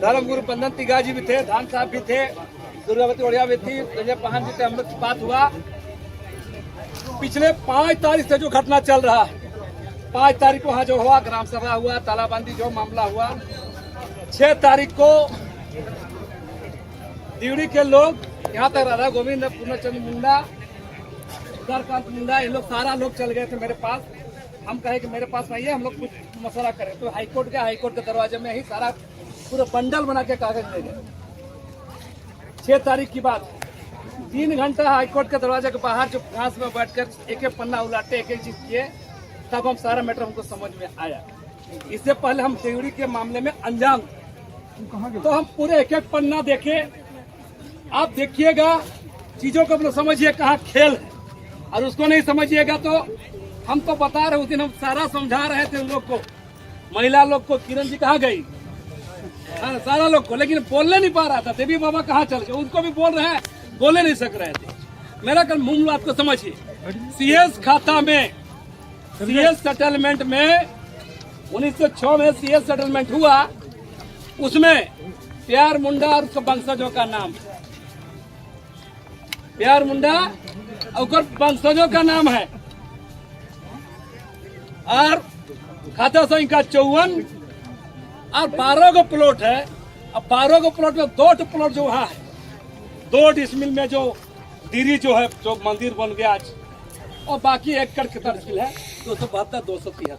धर्मगुरु बंदन तिगा जी भी थे, धान साहब भी थे, दुर्गावती ओढ़िया भी थी, संजय पाहन जी थे, हम लोग की बात हुआ। पिछले 5 तारीख से जो घटना चल रहा है, 5 तारीख को वहाँ जो हुआ ग्राम सभा हुआ, तालाबंदी जो मामला हुआ, 6 तारीख को दिवड़ी के लोग यहाँ तक राधा गोविंद, पूर्णचंद्र मुंडा, उदयकांत मुंडा, ये लोग सारा लोग चल गए थे मेरे पास। हम कहे कि मेरे पास आइए, हम लोग कुछ मसला करें। तो हाईकोर्ट के दरवाजे में ही सारा पूरा बंडल बना के कागज ले गए। 6 तारीख की बात, 3 घंटा हाईकोर्ट के दरवाजे के बाहर जो घास में बैठकर एक एक पन्ना उलाटे, एक एक चीज किए, तब हम सारा मैटर हमको समझ में आया। इससे पहले हम देवड़ी के मामले में अनजान, तो हम पूरे एक एक पन्ना देखे। आप देखिएगा, चीजों को अपना समझिए कहाँ खेल है, और उसको नहीं समझिएगा तो हम तो बता रहे, उस दिन हम सारा समझा रहे थे उन लोग को, महिला लोग को, किरण जी कहाँ गई, सारा लोग को, लेकिन बोलने नहीं पा रहा था। देवी बाबा कहाँ चल गए, उनको भी बोल रहे हैं, बोले नहीं सक रहे थे। मेरा कल मूल बात को समझिए, सीएस खाता में, सीएस सेटलमेंट में 1906 में सीएस सेटलमेंट हुआ, उसमें प्यार मुंडा और उसके वंशजों का नाम, प्यार मुंडा और वंशजों का नाम है, और खाता संख्या 54 और 12 को प्लॉट है। अब 12 को प्लॉट में 2 प्लॉट जो वहाँ है, 2 डिसमिल में जो दीरी जो है, जो मंदिर बन गया आज, और बाकी 1 एकड़ की तहसील है, 272, 273।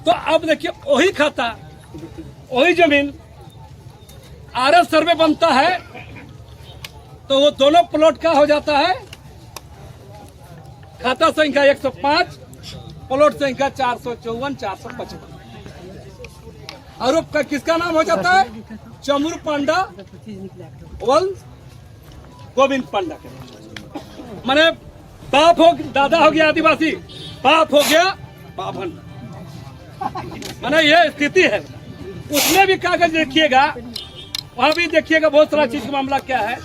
तो अब देखिए, वही खाता, वही जमीन, आरएस सर्वे बनता है, तो वो दोनों प्लॉट का हो जाता है खाता संख्या 105, प्लॉट संख्या 454, 455, और वो किसका नाम हो जाता है? चमुर पांडा वल गोविंद पांडा के। माने बाप हो, दादा हो गया आदिवासी, बाप हो गया बाभन, माने ये स्थिति है। उसमें भी कागज देखिएगा, वहां भी देखिएगा बहुत सारा चीज का मामला क्या है,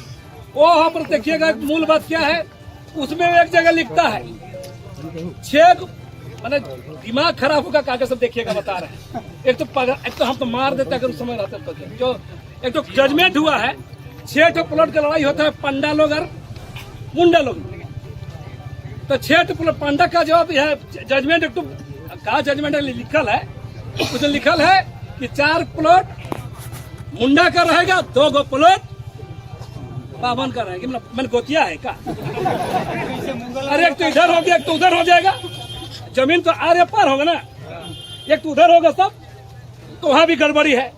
वो वहां पर देखिएगा मूल बात क्या है। उसमें एक जगह लिखता है 6, मैंने दिमाग खराब होगा, कागज सब देखिएगा, बता रहे हैं। एक तो हम तो मार देते अगर उस समय रहते तो। जो एक तो जजमेंट हुआ है, 6 प्लॉट का लड़ाई होता है पंडा लोग और मुंडा लोग, तो 6 प्लॉट पंडा का जवाब है जजमेंट। एक तो कहा जजमेंट लिखल है, उसमें लिखल है कि 4 प्लॉट मुंडा का रहेगा, 2 प्लॉट बावन का रहेगा। मैंने गोतिया है क्या? अरे एक तो इधर हो गया, एक तो उधर हो जाएगा, जमीन तो आरे पार होगा ना, एक तो उधर होगा सब, तो वहां भी गड़बड़ी है।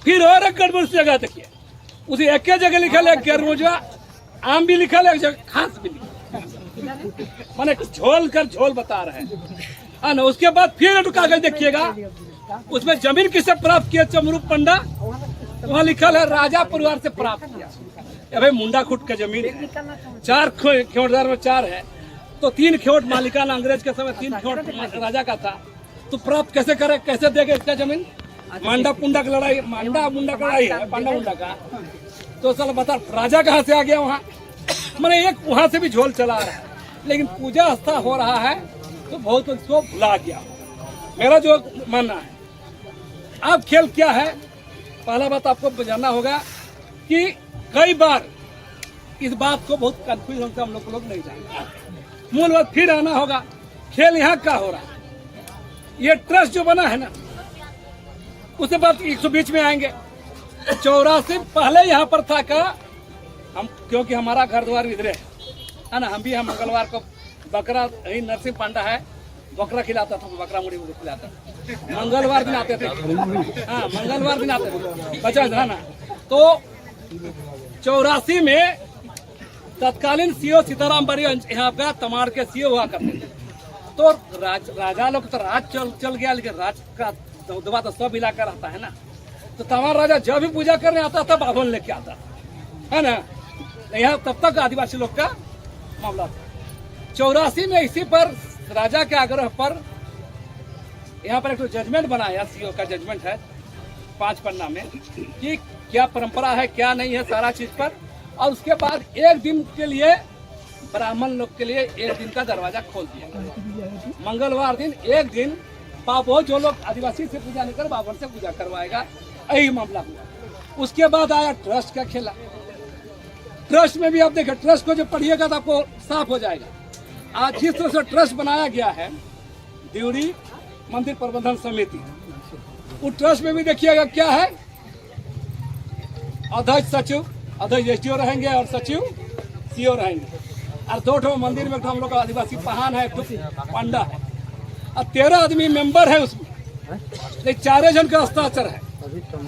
फिर और एक गड़बड़ी जगह देखिए, उसी एक जगह लिखल है गेरमोजा आम भी लिखल है, एक जगह खास भी लिखल, मैंने झोल कर झोल बता रहे हैं ना। उसके बाद फिर एक कागज देखिएगा, उसमें जमीन किसे प्राप्त किया, चमरू पंडा, वहाँ लिखल है राजा परिवार से प्राप्त किया। अबे मुंडा खुट का जमीन है, 4 खेवटदार में 4 है, तो 3 खेवट मालिकाना अंग्रेज के समय 3 खेवट राजा का था, तो प्राप्त कैसे करे, कैसे देगा इसका जमीन? मांडा पुंडा की लड़ाई, मांडा मुंडा का लड़ाई है, पांडा मुंडा का, तो चलो बता राजा कहाँ से आ गया वहाँ? मैंने एक वहां से भी झोल चला रहा है, लेकिन पूजा आस्था हो रहा है तो बहुत उसको भुला गया, मेरा जो मानना है। अब खेल क्या है, पहला बात आपको जानना होगा कि कई बार इस बात को बहुत कंफ्यूजन से हम लोग नहीं जानते। मूल बात फिर आना होगा, खेल यहाँ क्या हो रहा है, ये ट्रस्ट जो बना है ना, उसके बाद 120 में आएंगे। 84 पहले यहाँ पर था का हम, क्योंकि हमारा घर द्वार इधर है ना, हम भी हम मंगलवार को बकरा, यही नरसिंह पांडा है, बकरा खिलाता था, बकरा मुड़ी मुड़ी खिलाता था, मंगलवार दिन आते थे, हाँ मंगलवार दिन आते थे, बचा था ना। तो 84 में तत्कालीन सीओ सीताराम बड़ी यहाँ का तमाड़ के सीओ हुआ करते थे, तो राजा लोग तो राज चल गया, लेकिन राज का दबा तो सब इलाका रहता है ना, तो तमाड़ राजा जब भी पूजा करने आता था बाभन लेके आता है ना, यहाँ तब तक आदिवासी लोग का मामला था। 84 में इसी पर राजा के आग्रह पर यहाँ पर एक तो जजमेंट बनाया, सीओ का जजमेंट है 5 पन्ना में, कि क्या परंपरा है क्या नहीं है सारा चीज पर। और उसके बाद 1 दिन के लिए ब्राह्मण लोग के लिए 1 दिन का दरवाजा खोल दिया, मंगलवार दिन 1 दिन पाप हो, जो लोग आदिवासी से पूजा नहीं कर बाबर से पूजा करवाएगा, यही मामला हुआ। उसके बाद आया ट्रस्ट का खेला। ट्रस्ट में भी आप देखें, ट्रस्ट को जब पढ़िएगा तो आपको साफ हो जाएगा। आज जिस तरह से ट्रस्ट बनाया गया है, दिउरी मंदिर प्रबंधन समिति, उस ट्रस्ट में भी देखिएगा क्या है, अध्यक्ष सचिव, अध्यक्ष एसडीओ रहेंगे और सचिव सीओ रहेंगे। और दो मंदिर में हम लोग का आदिवासी पहान है, पांडा है, और 13 आदमी मेंबर है उसमें, लेकिन 4 जन का हस्ताक्षर है।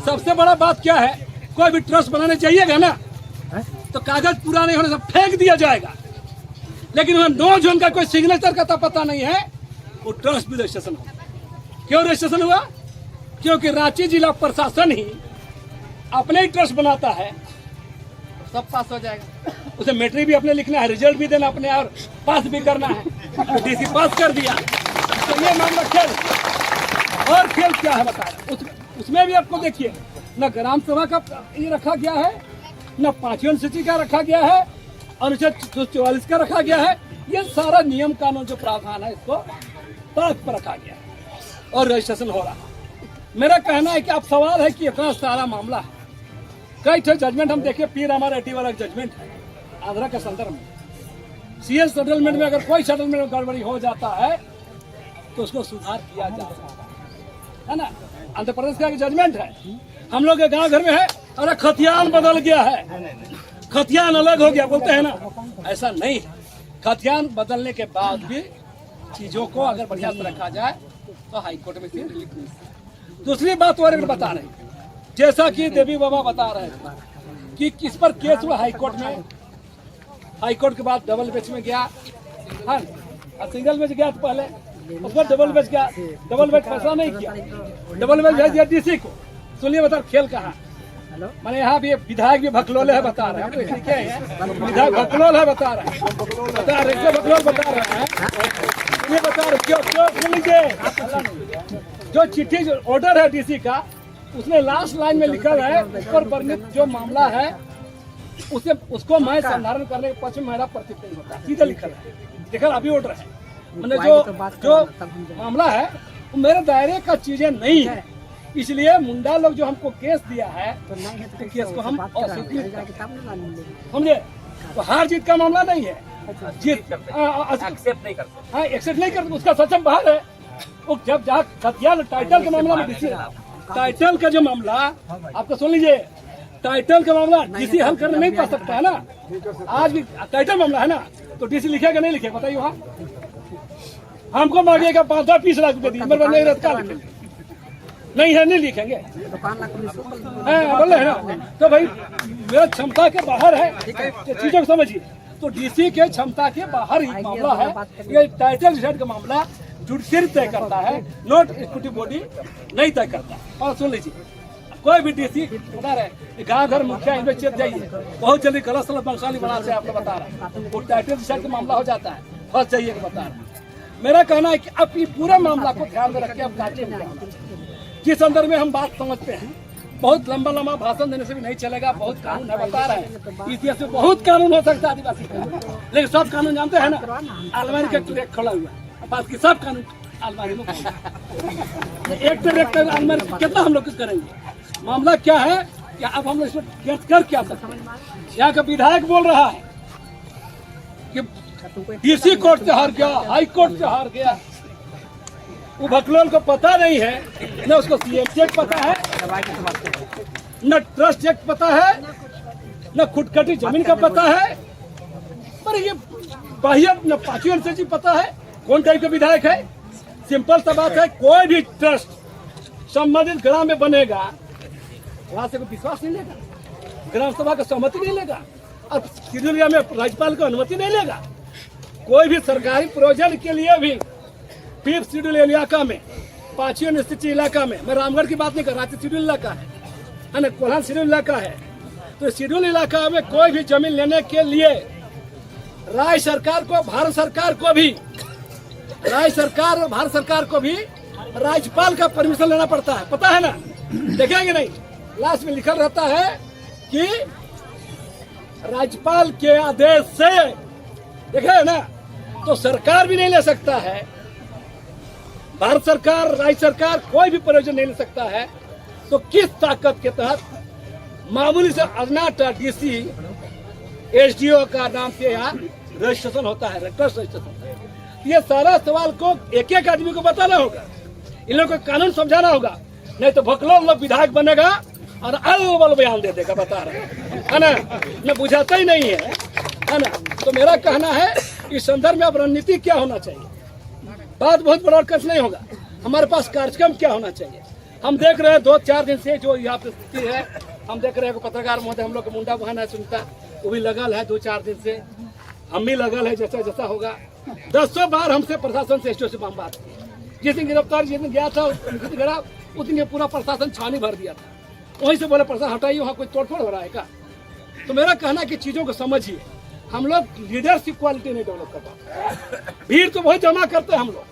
सबसे बड़ा बात क्या है, कोई भी ट्रस्ट बनाने चाहिएगा ना तो कागज पूरा नहीं होने से फेंक दिया जाएगा, लेकिन वह 9 जन का कोई सिग्नेचर का तो पता नहीं है, वो ट्रस्ट भी रजिस्ट्रेशन हुआ। क्यों रजिस्ट्रेशन हुआ? क्योंकि रांची जिला प्रशासन ही अपने ही ट्रस्ट बनाता है, सब पास हो जाएगा। उसे मैट्रिक भी अपने लिखना है, रिजल्ट भी देना अपने, और पास भी करना है। तो डीसी पास कर दिया, तो ये मामला खेल। और खेल क्या है बता रहे, उसमें भी आपको देखिए, न ग्राम सभा का ये रखा गया है, न 5वीं अनुसूची का रखा गया है, अनुच्छेद 244 का रखा गया है। ये सारा नियम कानून जो प्रावधान है, इसको ताक पर रखा गया है और रजिस्ट्रेशन हो रहा है। मेरा कहना है कि अब सवाल है कि इतना सारा मामला है, कई ठे जजमेंट हम देखे, पीर हमारा एटी वाला जजमेंट है आंध्रा के संदर्भ में। सीएस सेटलमेंट में अगर कोई सेटलमेंट में गड़बड़ी हो जाता है तो उसको सुधार किया जा सकता है ना। आंध्र प्रदेश का जजमेंट है, हम लोग के गांव घर में है, अरे खतियान बदल गया है, खतियान अलग हो गया बोलते हैं ना, ऐसा नहीं है। खतियान बदलने के बाद भी चीजों को अगर बढ़िया से रखा जाए तो हाईकोर्ट में रिलीफ मिल सकता है। दूसरी बात वो बता रहे हैं, जैसा कि देवी बाबा बता रहे थे कि किस पर केस हुआ हाईकोर्ट में, हाईकोर्ट के बाद डबल बेंच में गया, हाँ, सिंगल बेंच गया तो पहले, उस पर डबल बेंच गया, डबल बेंच फैसला नहीं किया, डबल बेंच भेज दिया डीसी को। सुनिए बता खेल कहा, मैंने यहाँ भी विधायक भी भकलोल है बता रहे हैं, तो इसलिए क्या है, विधायक भकलोल है बता रहे हैं, भकलोल बता रहे हैं, ये बता रहे क्यों क्यों सुन लीजिए, जो चिट्ठी जो ऑर्डर है डीसी का, उसने लास्ट लाइन में लिखा है, ऊपर वर्णित जो मामला है उसे उसको मैं संधारण करने के पक्ष में मेरा प्रतिक्रिया नहीं होता, सीधा लिखा है, देखा अभी ऑर्डर है, मैंने जो मामला है वो मेरे दायरे का चीजें नहीं है, इसलिए मुंडा लोग जो हमको केस दिया है तो केस को हम समझे, तो हार जीत का मामला नहीं है, जीत एक्सेप्ट नहीं करते, हाँ एक्सेप्ट नहीं करते, उसका सक्षम बाहर है। वो जब जहाँ खतियान टाइटल के मामला में डीसी, टाइटल का जो मामला आपको सुन लीजिए, टाइटल का मामला डीसी हल करने नहीं पा सकता है ना, आज भी टाइटल मामला है ना, तो डीसी लिखेगा नहीं लिखेगा बताइए, वहाँ हमको मांगेगा 5-10 लाख रुपए दी, मेरे नहीं रहता नहीं है, नहीं लिखेंगे, बोल रहे हैं ना, तो भाई मेरा क्षमता के बाहर है, चीजों को समझिए। तो डीसी के क्षमता के बाहर ही मामला है, ये टाइटल डिसाइड का मामला जुडिशरी तय करता है, नॉट एग्जीक्यूटिव बॉडी नहीं तय करता। और सुन लीजिए, कोई भी डीसी बता रहे गाँव घर मुखिया इनमें चेत जाइए, बहुत जल्दी गलत सलत बंशाली बना से आपको बता रहा है, वो टाइटल डिसाइड का मामला हो जाता है, फंस जाइए बता रहा है। मेरा कहना है कि अब ये पूरा मामला को ध्यान में रख के अब कार्य जिस अंदर में हम बात समझते हैं, बहुत लंबा लंबा भाषण देने से भी नहीं चलेगा, बहुत कानून है बता रहे हैं, इतिहास में बहुत कानून हो सकता है आदिवासी का, लेकिन सब कानून जानते हैं ना, अलमारी का ट्रैक खड़ा हुआ, बात की सब कानून अलमारी में एक ट्रैक अलमारी कितना हम लोग करेंगे। मामला क्या है कि अब हम लोग इसमें व्यर्थ कर क्या सकते हैं। यहाँ का विधायक बोल रहा है कि डीसी कोर्ट से हार गया, हाई कोर्ट से हार गया, वो भकलोल को पता नहीं है, न उसको सीएम एक्ट पता है, न ट्रस्ट एक्ट पता है, न खुदकटी जमीन का पता है, पर ये बाह्य न 5वीं अनुसूची पता है, कौन टाइप का विधायक है। सिंपल सा बात है, कोई भी ट्रस्ट संबंधित ग्राम में बनेगा, वहां से कोई विश्वास नहीं लेगा, ग्राम सभा का सहमति नहीं लेगा, और शेड्यूल में राज्यपाल को अनुमति नहीं लेगा। कोई भी सरकारी प्रयोजन के लिए भी 5th शेड्यूल इलाका में, 5वीं अनुसूची इलाका में, मैं रामगढ़ की बात नहीं कर रहा, शेड्यूल इलाका है ना, कोल्हान शेड्यूल इलाका है, तो शेड्यूल इलाका में कोई भी जमीन लेने के लिए राज्य सरकार को, भारत सरकार को भी, राज्य सरकार और भारत सरकार को भी राज्यपाल का परमिशन लेना पड़ता है, पता है ना, देखेंगे नहीं, लास्ट में लिखा रहता है कि राज्यपाल के आदेश से, देखे ना, तो सरकार भी नहीं ले सकता है, भारत सरकार, राज्य सरकार कोई भी प्रयोजन नहीं ले सकता है, तो किस ताकत के तहत मामूली से अज्ञात डीसी एसडीओ का नाम से यहाँ रजिस्ट्रेशन होता है, ट्रस्ट रजिस्ट्रेशन होता है। ये सारा सवाल को एक एक आदमी को बताना होगा, इन लोगों को कानून समझाना होगा, नहीं तो भकलो लोग विधायक बनेगा और अलग बयान दे देगा, बता रहे है ना, न बुझाता ही नहीं है ना। तो मेरा कहना है इस संदर्भ में अब रणनीति क्या होना चाहिए, बात बहुत बड़ा कस नहीं होगा, हमारे पास कार्यक्रम क्या होना चाहिए। हम देख रहे हैं 2-4 दिन से जो यहाँ पे स्थिति है, हम देख रहे हैं पत्रकार महोदय हम लोग का मुंडा बहन है सुनता, वो भी लगल है 2-4 दिन से, हम भी लगल है, जैसा जैसा होगा। 10 बार हमसे प्रशासन से एसडीओ से बात की, जिस दिन गिरफ्तार जिस दिन गया था उस दिन पूरा प्रशासन छानी भर दिया था, वहीं से बोले प्रशासन हटाइए, वहाँ कोई तोड़फोड़ हो रहा है क्या। तो मेरा कहना है कि चीजों को समझिए, हम लोग लीडरशिप क्वालिटी नहीं डेवलप कर पाते। भीड़ तो बहुत जमा करते हैं हम लोग,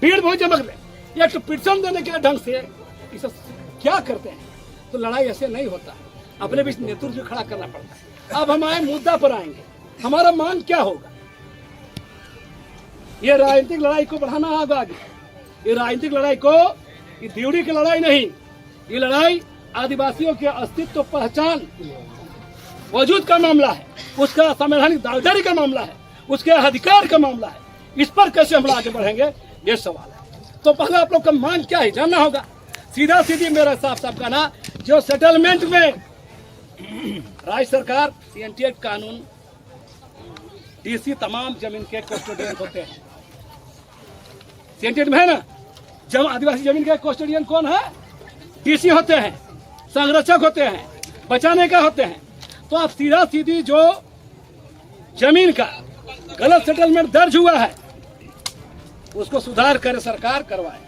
भीड़ बहुत जमा करते, एक तो पिटिशन देने के ढंग से इसे क्या करते हैं, तो लड़ाई ऐसे नहीं होता, अपने बीच नेतृत्व खड़ा करना पड़ता है। अब हम आए मुद्दा पर आएंगे, हमारा मांग क्या होगा, ये राजनीतिक लड़ाई को बढ़ाना होगा आगे, ये राजनीतिक लड़ाई को, ये ड्यूटी की लड़ाई नहीं, ये लड़ाई आदिवासियों के अस्तित्व पहचान वजूद का मामला है, उसका संवैधानिक दावेदारी का मामला है, उसके अधिकार का मामला है। इस पर कैसे हम आगे बढ़ेंगे, ये सवाल है। तो पहले आप लोग का मांग क्या है जानना होगा। सीधा सीधी मेरा साफ साफ कहना, जो सेटलमेंट में राज्य सरकार सीएनटी एक्ट कानून डीसी तमाम जमीन के कस्टोडियन होते हैं, सीएनटी में है ना, जब आदिवासी जमीन के कस्टोडियन कौन है, डीसी होते हैं, संरक्षक होते हैं, बचाने का होते हैं। तो आप सीधा सीधी जो जमीन का गलत सेटलमेंट दर्ज हुआ है उसको सुधार करे, सरकार करवाए,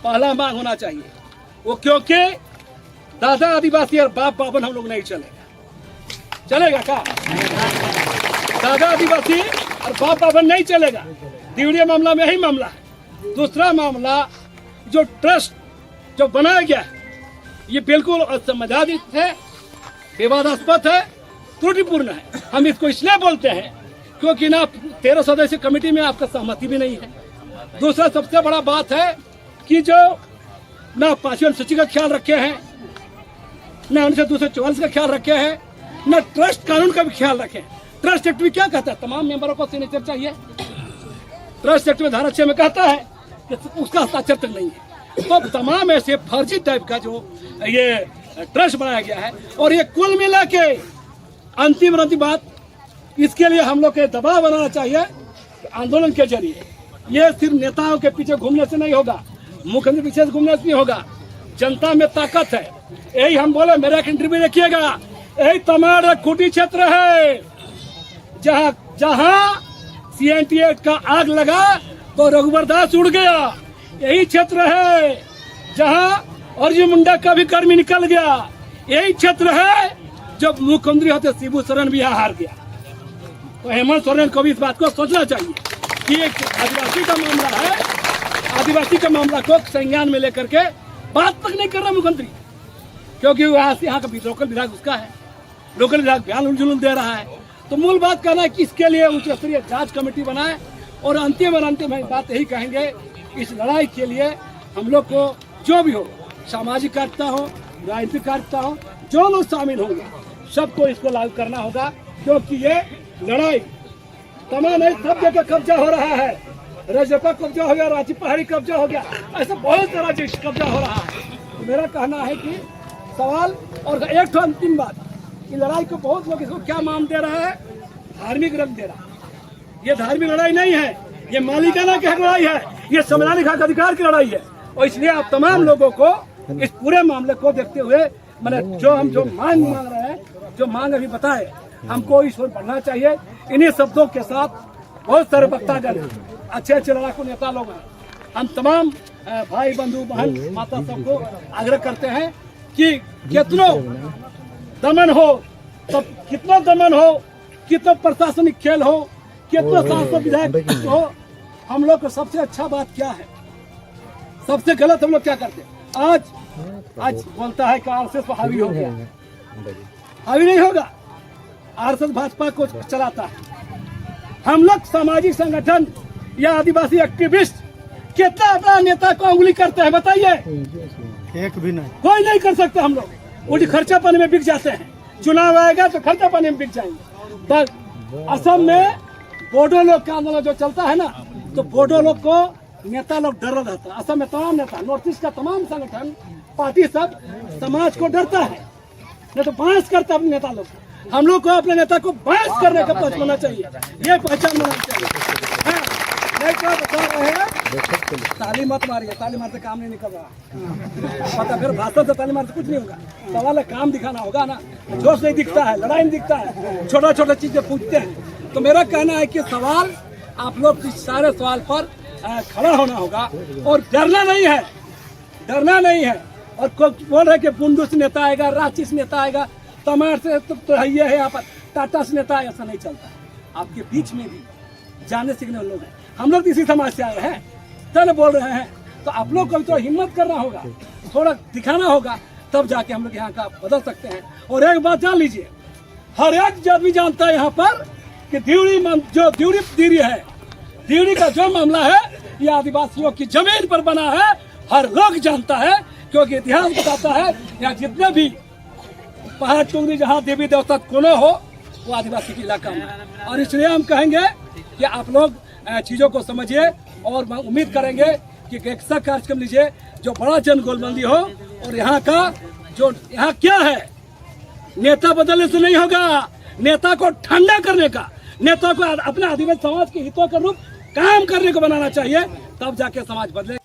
पहला मांग होना चाहिए वो, क्योंकि दादा आदिवासी और बाप बाबन हम लोग नहीं चलेगा, चलेगा क्या, दादा आदिवासी और बाप बाबन नहीं चलेगा। दिवड़िया मामला में यही मामला है। दूसरा मामला जो ट्रस्ट जो बनाया गया है ये बिल्कुल असंवैधानिक है, विवादास्पद है, त्रुटिपूर्ण है। हम इसको इसलिए बोलते हैं क्योंकि ना 13 सदस्य कमेटी में आपका सहमति भी नहीं है। दूसरा सबसे बड़ा बात है कि जो ना 5वीं अनुसूची का ख्याल रखे हैं, ना 244 का ख्याल रखे हैं, ना ट्रस्ट कानून का भी ख्याल रखे। ट्रस्ट एक्ट में क्या कहता है, तमाम मेंबरों को सिग्नेचर चाहिए। ट्रस्ट एक्ट में धारा 6 में कहता है कि उसका हस्ताक्षर तक नहीं है। तो तमाम ऐसे फर्जी टाइप का जो ये ट्रस्ट बनाया गया है, और ये कुल मिला के अंतिम बात, इसके लिए हम लोग के दबाव बनाना चाहिए आंदोलन के जरिए। ये सिर्फ नेताओं के पीछे घूमने से नहीं होगा, मुख्यमंत्री पीछे से घूमने से नहीं होगा, जनता में ताकत है। यही हम बोले, मेरा एक इंटरव्यू देखिएगा, यही तमाम खूंटी क्षेत्र है जहाँ जहाँ सीएनटी एक्ट का आग लगा तो रघुवर दास उड़ गया। यही क्षेत्र है जहाँ अर्जुन मुंडा का भी कर्मी निकल गया। यही क्षेत्र है जब मुख्यमंत्री होते शिबू सोरेन भी यहाँ हार गया। तो हेमंत सोरेन को भी इस बात को सोचना चाहिए कि एक आदिवासी का मामला है, आदिवासी का मामला को संज्ञान में लेकर के बात तक नहीं कर रहा मुख्यमंत्री, क्योंकि यहाँ का लोकल विधायक उसका है, लोकल विधायक बयान जुलूम दे रहा है। तो मूल बात करना है कि इसके लिए उच्च स्तरीय जांच कमेटी बनाए, और अंतिम बात यही कहेंगे, इस लड़ाई के लिए हम लोग को जो भी हो, सामाजिक कार्यकर्ता हो, राजनीतिक कार्यकर्ता हो, जो लोग शामिल होंगे सबको इसको लागू करना होगा, क्योंकि ये लड़ाई तमाम नहीं, सब जगह कब्जा हो रहा है। रजरप्पा कब्जा हो गया, रांची पहाड़ी कब्जा हो गया, ऐसा बहुत सारा चीज कब्जा हो रहा है। तो मेरा कहना है कि सवाल, और एक तो अंतिम बात, ये लड़ाई को बहुत लोग इसको क्या नाम दे रहा है, धार्मिक रंग दे रहा है। ये धार्मिक लड़ाई नहीं है, ये मालिकाना की लड़ाई है, ये संवैधानिक हक अधिकार की लड़ाई है। और इसलिए आप तमाम लोगों को इस पूरे मामले को देखते हुए, मैंने जो मांग रहे हैं, जो मांग अभी बताए, हमको इस ओर बढ़ना चाहिए। इन्हीं शब्दों के साथ बहुत सारे वक्तागण, अच्छे अच्छे लड़ाकू नेता लोग हैं, हम तमाम भाई बंधु बहन माता सबको आग्रह करते हैं कि कितना दमन हो, तब कितना दमन हो, कितना प्रशासनिक खेल हो, कितना सांसद विधायक हो, हम लोग को सबसे अच्छा बात क्या है, सबसे गलत हम लोग क्या करते हैं। आज बोलता है कि आरएसएस पर हावी हो गया, हावी नहीं होगा, आरएसएस भाजपा को चलाता है। हम लोग सामाजिक संगठन या आदिवासी एक्टिविस्ट कितना अपना नेता को उंगली करते हैं बताइए? एक भी नहीं, कोई नहीं कर सकता। हम लोग वो खर्चा पानी में बिक जाते हैं, चुनाव आएगा तो खर्चा पानी में बिक जाएंगे। बस असम में बोडो लोग का आंदोलन जो चलता है ना, तो बोडो लोग को नेता लोग डर रहता है। असम में तमाम नेता, नॉर्थ ईस्ट का तमाम संगठन पार्टी सब समाज को डरता है, नहीं तो बहस करता है नेता लोग। हम लोग को अपने नेता को बहस करने का पक्ष होना चाहिए, ये पहचान होना चाहिए। हाँ, नहीं तो बता रहे हैं ताली मत मारिए, ताली मारते काम नहीं निकल रहा। पता फिर भाषण से ताली मारते कुछ नहीं होगा। सवाल है काम दिखाना होगा ना, जोश नहीं दिखता है, लड़ाई नहीं दिखता है, छोटा छोटा चीजें पूछते हैं। तो मेरा कहना है कि सवाल आप लोग इस सारे सवाल पर खड़ा होना होगा और डरना नहीं है, डरना नहीं है। और कोई बोल रहे कि बुंदू से नेता आएगा, रांची से नेता आएगा, तमार से तो ये है, यहाँ पर टाटा से नेता, ऐसा नहीं चलता। आपके बीच में भी जाने सीखने वाले लोग हैं, हम लोग इसी समाज से आए हैं, चल बोल रहे हैं। तो आप लोग को भी तो हिम्मत करना होगा, थोड़ा दिखाना होगा, तब जाके हम लोग यहाँ का बदल सकते हैं। और एक बात जान लीजिए, हर एक आदमी जानता है यहाँ पर कि दीवरी है, दीवरी का जो मामला है ये आदिवासियों की जमीन पर बना है, हर लोग जानता है, क्योंकि इतिहास बताता है यहाँ जितने भी पहाड़ टुंगरी जहाँ देवी देवता कोनो हो वो आदिवासी के इलाका में। और इसलिए हम कहेंगे कि आप लोग चीजों को समझिए और उम्मीद करेंगे कि एक ऐसा कार्यक्रम लीजिए जो बड़ा जन गोलबंदी हो। और यहाँ का जो यहाँ क्या है, नेता बदलने से नहीं होगा, नेता को ठंडा करने का, नेता को अपने आदिवासी समाज के हितों के रूप काम करने को बनाना चाहिए, तब जाके समाज बदले।